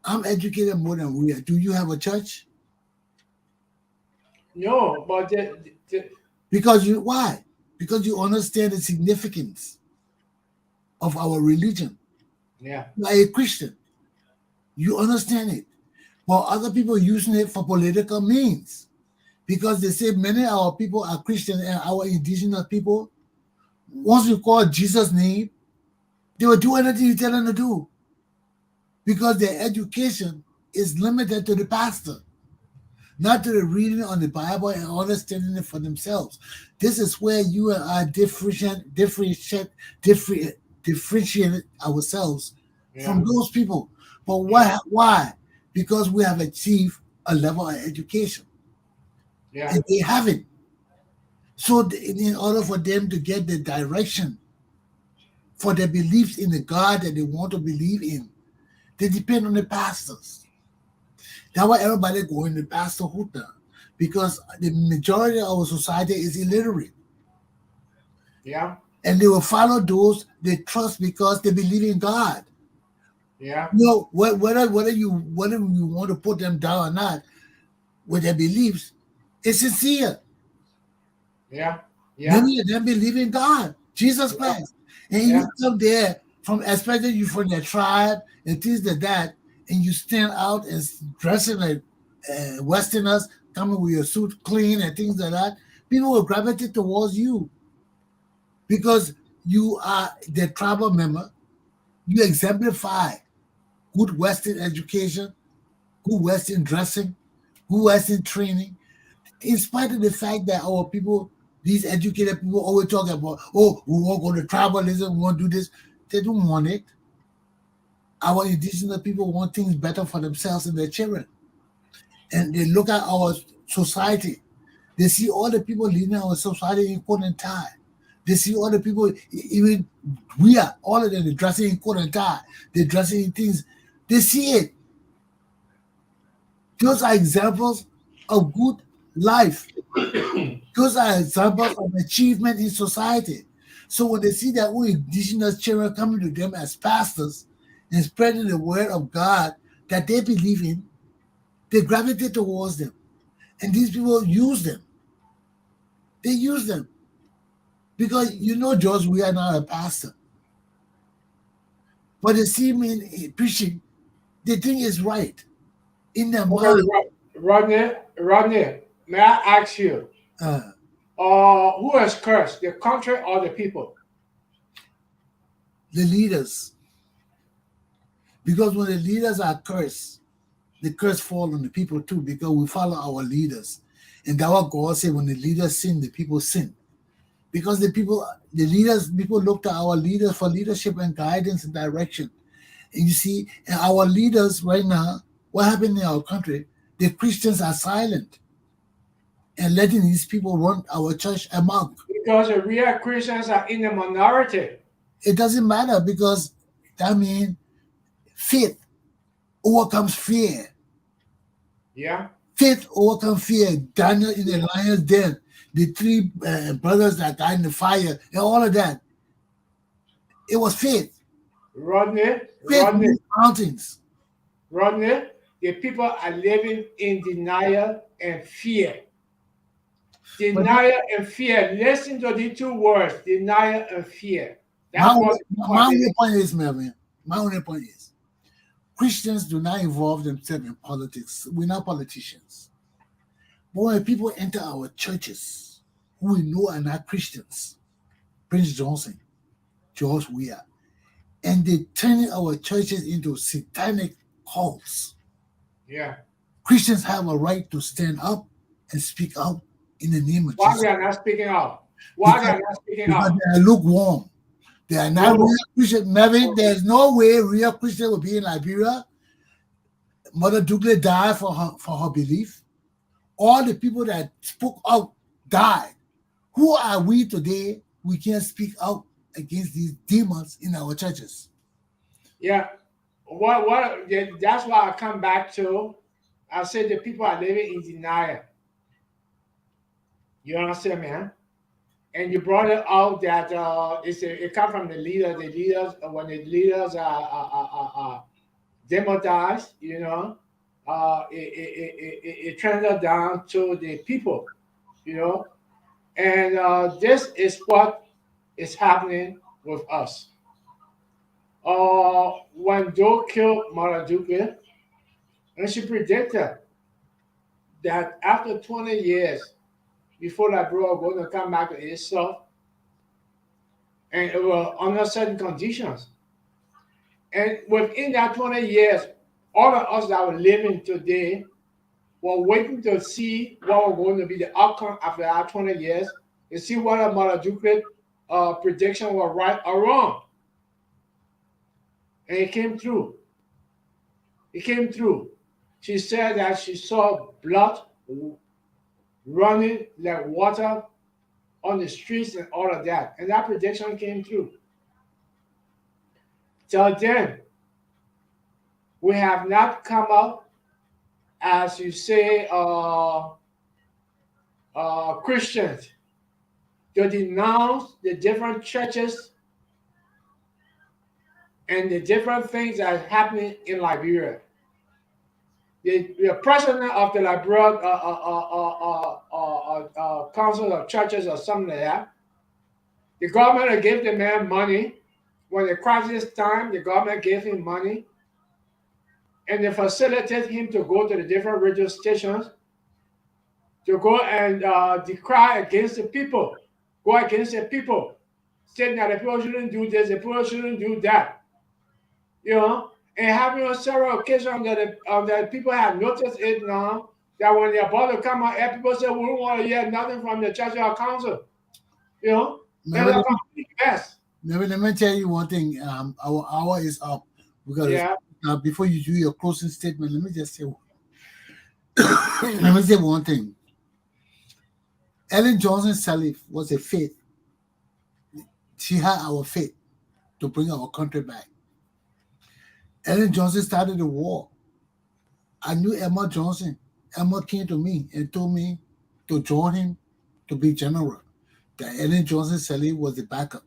I'm educated more than we are. Do you have a church? No, but why? Because you understand the significance of our religion. Yeah. You are a Christian. You understand it. But other people using it for political means. Because they say many of our people are Christian and our indigenous people, once you call Jesus' name, they will do anything you tell them to do. Because their education is limited to the pastor. not to the reading on the Bible and understanding it for themselves. This is where you and I differentiate ourselves from those people. But why? Because we have achieved a level of education. Yeah. And they haven't. So in order for them to get the direction for their beliefs in the God that they want to believe in, they depend on the pastors. That's why everybody going to pastorhood now, because the majority of our society is illiterate. Yeah. And they will follow those they trust because they believe in God. Yeah. You know, whether you want to put them down or not, with their beliefs, it's sincere. Yeah. Yeah. Many of them believe in God, Jesus Christ. And you come there from, especially you from their tribe and things like that, and you stand out and dressing like Westerners, coming with your suit clean and things like that, people will gravitate towards you because you are the tribal member. You exemplify good Western education, good Western dressing, good Western training, in spite of the fact that our people, these educated people, always talk about, oh, we won't go to tribalism, we won't do this. They don't want it. Our indigenous people want things better for themselves and their children. And they look at our society. They see all the people leading our society in coat and tie. They see all the people, even Weah, all of them, they're dressing in coat and tie. They're dressing in things. They see it. Those are examples of good life. Those are examples of achievement in society. So when they see that we indigenous children coming to them as pastors and spreading the word of God that they believe in, they gravitate towards them. And these people use them. They use them. Because George, we are not a pastor. But they see me in preaching, they think it's right. In their mind. Rodney, may I ask you, who has cursed, the country or the people? The leaders. Because when the leaders are cursed, the curse falls on the people too, because we follow our leaders. And that's what God said, when the leaders sin, the people sin. Because people look to our leaders for leadership and guidance and direction. And you see, and our leaders right now, what happened in our country, the Christians are silent and letting these people run our church amok. Because the real Christians are in the minority. It doesn't matter, because that means faith overcomes fear. Yeah. Faith overcomes fear. Daniel in the lion's den, the three brothers that died in the fire, and all of that. It was faith. Rodney, mountains. Rodney, the people are living in denial and fear. Denial and fear. Listen to the two words, denial and fear. My only point is, Melvin, Christians do not involve themselves in politics. We're not politicians. But when people enter our churches, who we know are not Christians, Prince Johnson, George Weah, and they turn our churches into satanic cults. Yeah. Christians have a right to stand up and speak out in the name of Jesus. Why they are not speaking out? Why they are not speaking out? Because they are lukewarm. They are not real Christian. Melvin, there's no way real Christian will be in Liberia. Mother Douglas died for her belief. All the people that spoke out died. Who are we today? We can't speak out against these demons in our churches. Yeah. That's why I come back to. I said the people are living in denial. You understand, man? And you brought it out that it comes from the leaders. The leaders, when the leaders are demonetized, it trickles down to the people, And this is what is happening with us. When Joe killed Mara Duque, and she predicted that after 20 years, before that bro was going to come back to itself, and it was under certain conditions. And within that 20 years, all of us that were living today, were waiting to see what was going to be the outcome after that 20 years, to see whether Mother Duquet's prediction was right or wrong. And it came through. It came through. She said that she saw blood running like water on the streets and all of that. And that prediction came through. Till then, we have not come up, as you say, Christians, to denounce the different churches and the different things that are happening in Liberia. The president of the Liberia Council of Churches or something like that, the government gave the man money. When the crisis time, the government gave him money, and they facilitated him to go to the different radio stations to go and decry against the people, go against the people, saying that the people shouldn't do this, the people shouldn't do that. You know, and having on several occasions that people have noticed it now, that when they're about to come out, people say, we don't want to hear nothing from the church or council. You know, Maybe, that's a complete mess. let me tell you one thing. Our hour is up. Before you do your closing statement, let me just say one thing. Ellen Johnson Sirleaf was a faith. She had our faith to bring our country back. Ellen Johnson started the war. I knew Emma Johnson. Emma came to me and told me to join him to be general. That Ellen Johnson Sirleaf was the backup.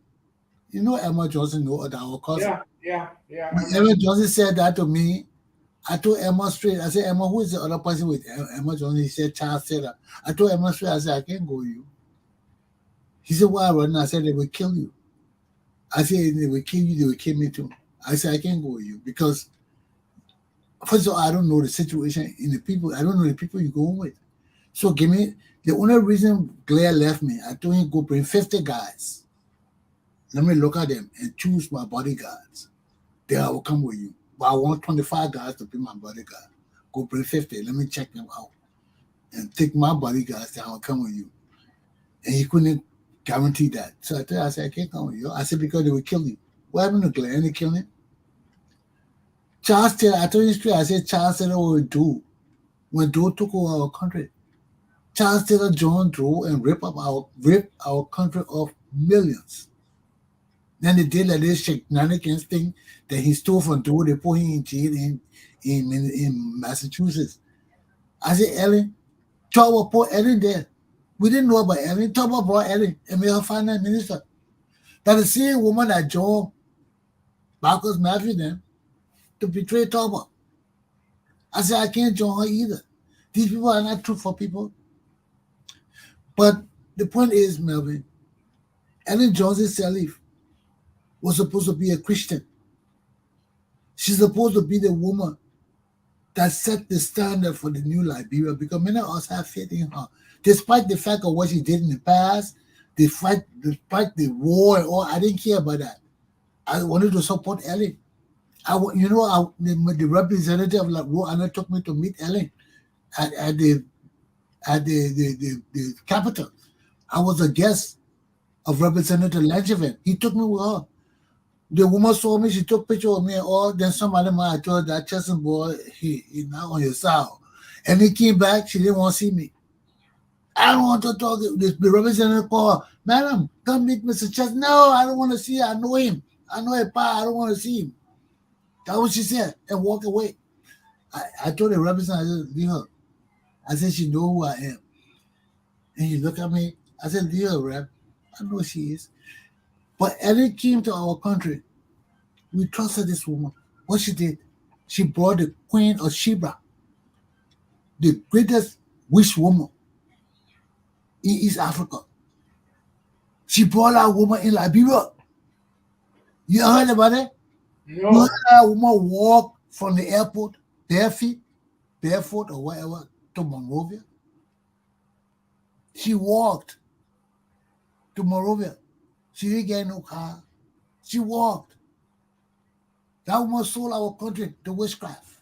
You know Emma Johnson know that our cousin. Yeah. Emma Johnson said that to me. I told Emma straight. I said, Emma, who is the other person with Emma Johnson? He said, Charles Taylor. I told Emma straight. I said, I can't go with you. He said, why running? I said, they will kill you. I said, they will kill you. They will kill me too. I said, I can't go with you because, first of all, I don't know the situation in the people. I don't know the people you're going with. So give me, the only reason Claire left me, I told him, go bring 50 guys. Let me look at them and choose my bodyguards. Then I will come with you. But I want 25 guys to be my bodyguard. Go bring 50. Let me check them out. And take my bodyguards, then I will come with you. And he couldn't guarantee that. So I told him, I said, I can't come with you. I said, because they will kill you. What happened to Claire? They kill him? Charles Taylor, I told you straight, I said Charles Taylor will do when Doe took over our country. Charles Taylor joined Doe and ripped our country of millions. Then they did like this shenanigans thing that he stole from Doe. They put him in jail in Massachusetts. I said, Ellen, Chauba put Ellen there. We didn't know about Ellen. Chauba brought Ellen and made her finance minister. That the same woman that joined Marcus Matthew then to betray Chauba. I said, I can't join her either. These people are not true for people. But the point is, Melvin, Ellen Johnson Sirleaf was supposed to be a Christian. She's supposed to be the woman that set the standard for the new Liberia because many of us have faith in her. Despite the fact of what she did in the past, despite the war and all, I didn't care about that. I wanted to support Ellen. The representative of Rwanda took me to meet Ellen at the Capitol. I was a guest of Representative Langevin. He took me with her. The woman saw me, she took picture of me and all. Then somebody might told that Chesson boy, he now on your side. And he came back, she didn't want to see me. I don't want to talk. The representative called, Madam, come meet Mr. Chesson. No, I don't want to see him. I know him. I know him, I don't want to see him. That's what she said and walked away. I told the representative, leave her. I said, she know who I am. And he looked at me. I said, leave her, Rep. I know she is. But Ellen came to our country. We trusted this woman. What she did, she brought the Queen of Sheba, the greatest witch woman in East Africa. She brought that woman in Liberia. You heard about it? No. You heard that woman walk from the airport, barefoot or whatever, to Monrovia? She walked to Monrovia. She didn't get no car. She walked. That woman sold our country to witchcraft.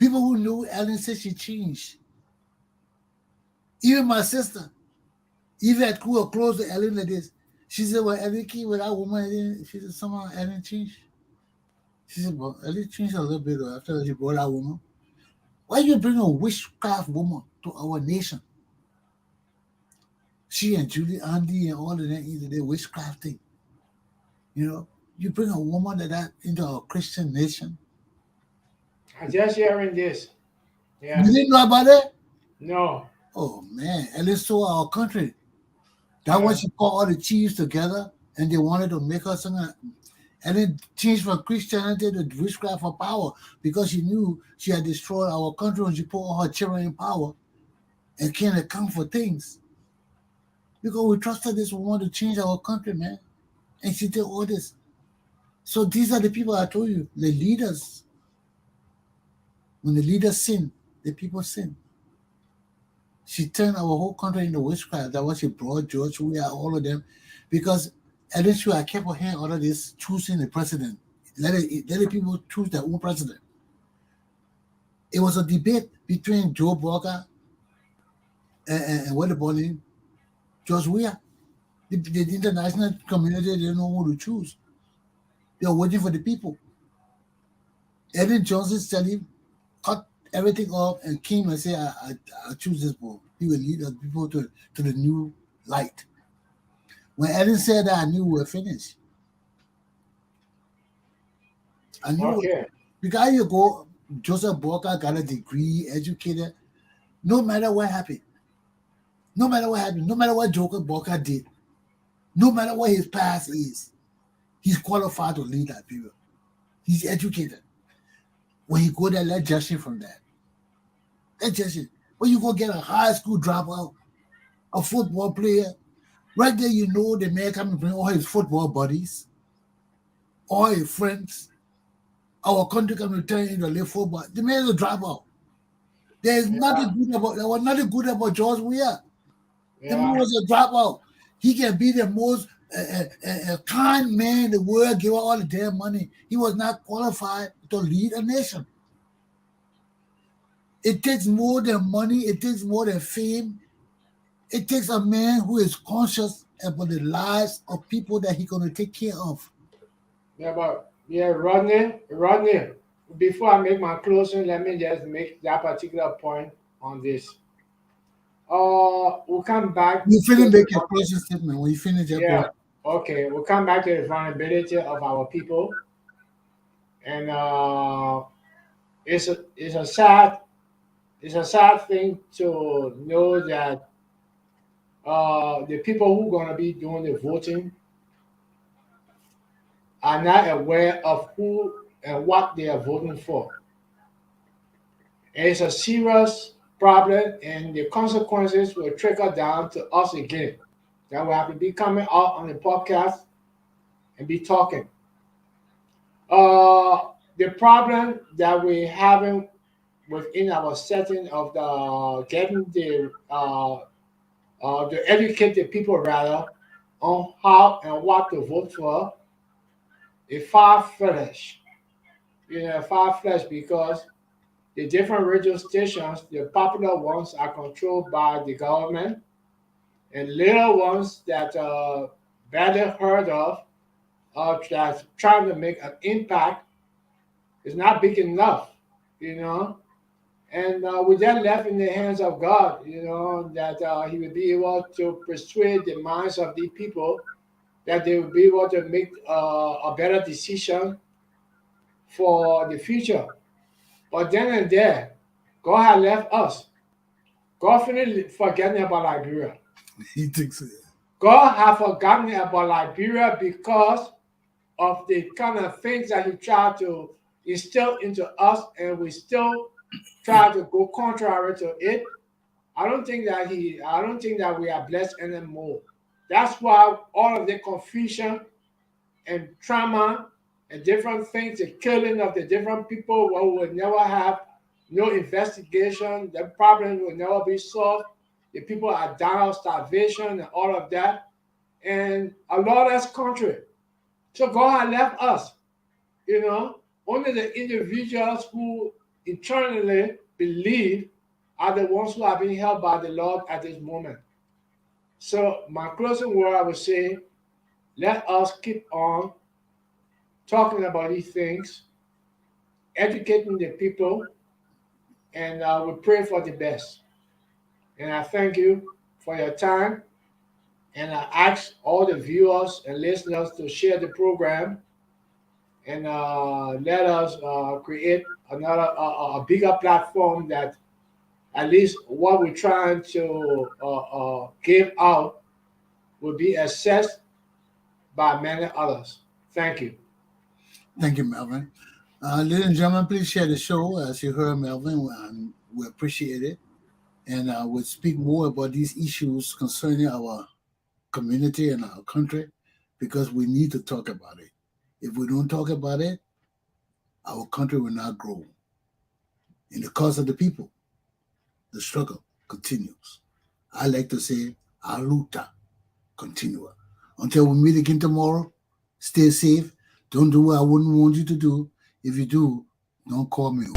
People who knew Ellen said she changed. Even my sister, even at cool close to Ellen like this, she said, well, Ellen came with that woman, she said, somehow Ellen changed. She said, well, Ellen changed a little bit after she brought that woman. Why you bring a witchcraft woman to our nation? She and Julie Andy and all of them into their witchcraft thing. You know, you bring a woman like that into our Christian nation. I'm just hearing this. Yeah. You didn't know about it? No. Oh man, at least so our country. That was she called all the chiefs together and they wanted to make her something. And then changed from Christianity to witchcraft for power because she knew she had destroyed our country when she put all her children in power and can't account for things. Because we trusted this woman to change our country, man. And she did all this. So these are the people I told you, the leaders. When the leaders sin, the people sin. She turned our whole country into witchcraft. That's why she brought George Weah, all of them. Because eventually I kept her hand out of this choosing the president. Let the people choose their own president. It was a debate between Joe Boakai and what the body, George Weah. The international community didn't know who to choose. They were waiting for the people. Ellen Johnson said him, cut everything off and came and said, I choose this boy. He will lead us people to the new light. When Ellen said that, I knew we were finished. I knew because you go, Joseph Boakai got a degree, educated. No matter what happened, no matter what Joseph Boakai did, no matter what his past is, he's qualified to lead that people. He's educated. When you go there, let's judge him from that. Let's judge him. When you go get a high school dropout, a football player, right there you know the man coming to bring all his football buddies, all his friends. Our country can return into live football. The man is a dropout. There was nothing good about George Weah. The man was a dropout. He can be the most kind man in the world, give out all the damn money. He was not qualified to lead a nation. It takes more than money. It takes more than fame. It takes a man who is conscious about the lives of people that he's going to take care of. Rodney, before I make my closing, let me just make that particular point on this. We'll come back. You finish make your closing statement when you finish your point. Okay, we'll come back to the vulnerability of our people. And it's a sad thing to know that the people who are going to be doing the voting are not aware of who and what they are voting for. It's a serious problem, and the consequences will trickle down to us again. That will have to be coming out on the podcast and be talking. The problem that we're having within our setting of the getting the to educate the people rather on how and what to vote for is far-fetched. Far-fetched because the different radio stations, the popular ones are controlled by the government, and little ones that are barely heard of, that's trying to make an impact, is not big enough, And with that left in the hands of God, that He will be able to persuade the minds of the people that they will be able to make a better decision for the future. But then and there, God had left us. God finished forgetting about Liberia. He thinks it. God had forgotten about Liberia because of the kind of things that He tried to instill into us, and we still try to go contrary to it. I don't think that we are blessed anymore. That's why all of the confusion and trauma and different things, the killing of the different people, we will never have no investigation. The problem will never be solved. The people are dying of starvation and all of that. And a lawless country. So God had left us, only the individuals who internally believe are the ones who are being helped by the Lord at this moment. So my closing word, I would say, let us keep on talking about these things, educating the people, and we pray for the best. And I thank you for your time. And I ask all the viewers and listeners to share the program and let us create another a bigger platform that at least what we're trying to give out will be accessed by many others. Thank you. Thank you, Melvin. Ladies and gentlemen, please share the show. As you heard, Melvin, we appreciate it. And we'll speak more about these issues concerning our community and our country because we need to talk about it. If we don't talk about it, our country will not grow. In the cause of the people, the struggle continues. I like to say, our luta continua. Until we meet again tomorrow, stay safe. Don't do what I wouldn't want you to do. If you do, don't call me.